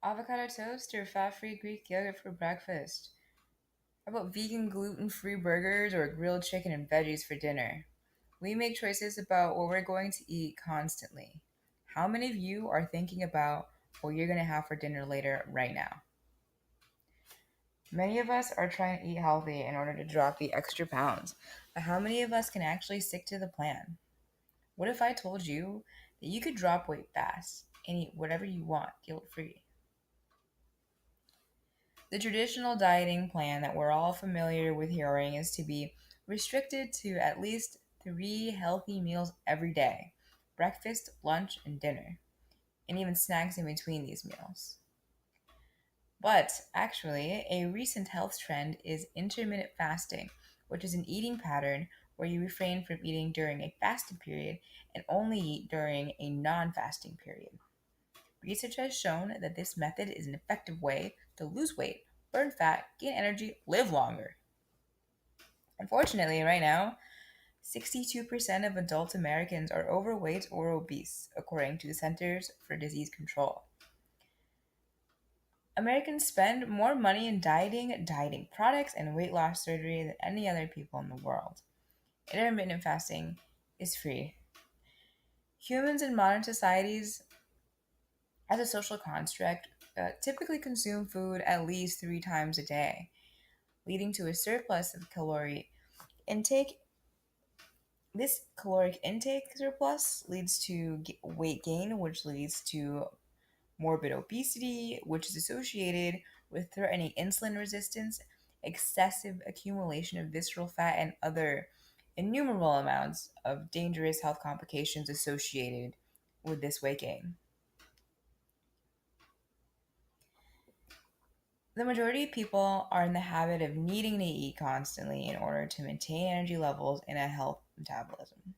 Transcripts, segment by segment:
Avocado toast or fat-free Greek yogurt for breakfast? How about vegan gluten-free burgers or grilled chicken and veggies for dinner? We make choices about what we're going to eat constantly. How many of you are thinking about what you're going to have for dinner later right now? Many of us are trying to eat healthy in order to drop the extra pounds, but how many of us can actually stick to the plan? What if I told you that you could drop weight fast and eat whatever you want guilt-free? The traditional dieting plan that we're all familiar with hearing is to be restricted to at least three healthy meals every day: breakfast, lunch, and dinner, and even snacks in between these meals. But actually, a recent health trend is intermittent fasting, which is an eating pattern where you refrain from eating during a fasting period and only eat during a non fasting period. Research has shown that this method is an effective way to lose weight, burn fat, gain energy, live longer. Unfortunately, right now, 62% of adult Americans are overweight or obese, according to the Centers for Disease Control. Americans spend more money in dieting products, and weight loss surgery than any other people in the world. Intermittent fasting is free. Humans in modern societies, as a social construct, typically consume food at least three times a day, leading to a surplus of calorie intake. This caloric intake surplus leads to weight gain, which leads to morbid obesity, which is associated with threatening insulin resistance, excessive accumulation of visceral fat, and other innumerable amounts of dangerous health complications associated with this weight gain. The majority of people are in the habit of needing to eat constantly in order to maintain energy levels and a health metabolism.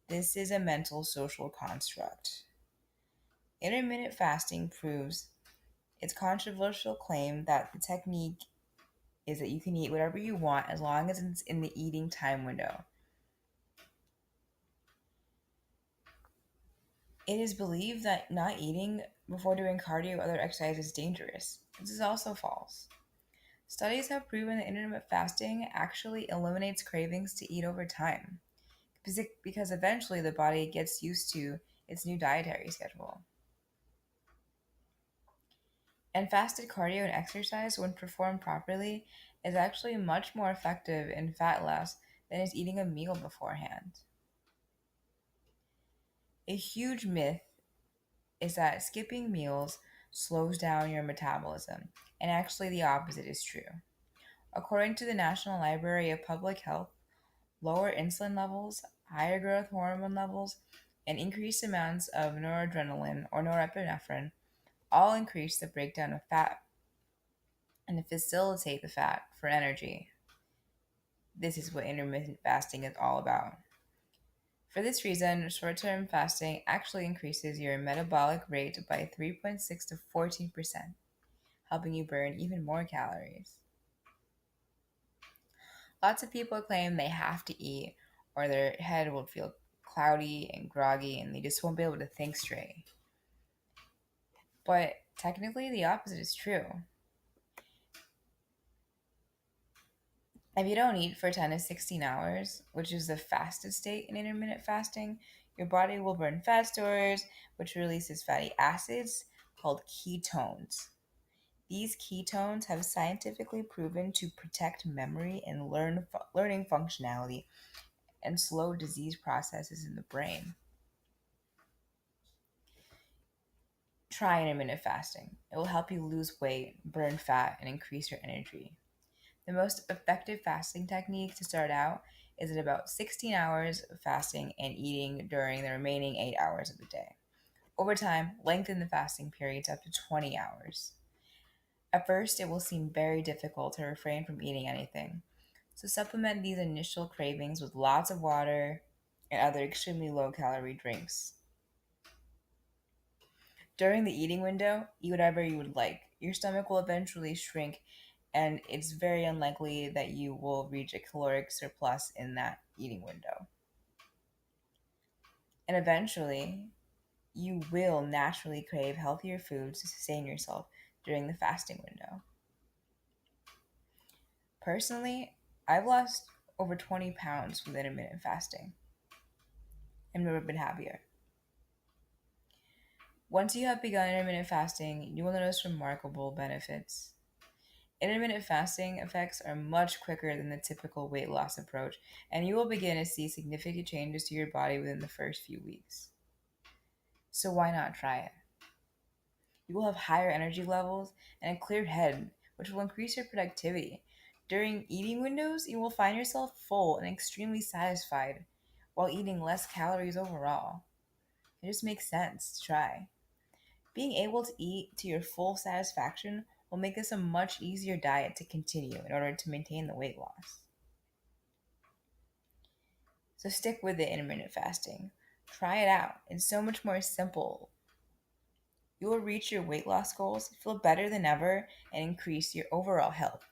This is a mental social construct. Intermittent fasting proves its controversial claim that the technique is that you can eat whatever you want as long as it's in the eating time window. It is believed that not eating before doing cardio or other exercise is dangerous. This is also false. Studies have proven that intermittent fasting actually eliminates cravings to eat over time because eventually the body gets used to its new dietary schedule. And fasted cardio and exercise, when performed properly, is actually much more effective in fat loss than is eating a meal beforehand. A huge myth is that skipping meals slows down your metabolism, and actually the opposite is true. According to the National Library of Public Health, lower insulin levels, higher growth hormone levels, and increased amounts of noradrenaline or norepinephrine all increase the breakdown of fat and facilitate the fat for energy. This is what intermittent fasting is all about. For this reason, short term fasting actually increases your metabolic rate by 3.6 to 14%, helping you burn even more calories. Lots of people claim they have to eat or their head will feel cloudy and groggy and they just won't be able to think straight. But technically, the opposite is true. If you don't eat for 10 to 16 hours, which is the fastest state in intermittent fasting, your body will burn fat stores, which releases fatty acids called ketones. These ketones have scientifically proven to protect memory and learning functionality and slow disease processes in the brain. Try intermittent fasting. It will help you lose weight, burn fat, and increase your energy. The most effective fasting technique to start out is at about 16 hours of fasting and eating during the remaining 8 hours of the day. Over time, lengthen the fasting periods up to 20 hours. At first, it will seem very difficult to refrain from eating anything, so supplement these initial cravings with lots of water and other extremely low calorie drinks. During the eating window, eat whatever you would like. Your stomach will eventually shrink, and it's very unlikely that you will reach a caloric surplus in that eating window. And eventually, you will naturally crave healthier foods to sustain yourself during the fasting window. Personally, I've lost over 20 pounds with intermittent fasting and never been happier. Once you have begun intermittent fasting, you will notice remarkable benefits. Intermittent fasting effects are much quicker than the typical weight loss approach, and you will begin to see significant changes to your body within the first few weeks. So, why not try it? You will have higher energy levels and a clear head, which will increase your productivity. During eating windows, you will find yourself full and extremely satisfied while eating less calories overall. It just makes sense to try. Being able to eat to your full satisfaction will make this a much easier diet to continue in order to maintain the weight loss. So stick with the intermittent fasting. Try it out. It's so much more simple. You will reach your weight loss goals, feel better than ever, and increase your overall health.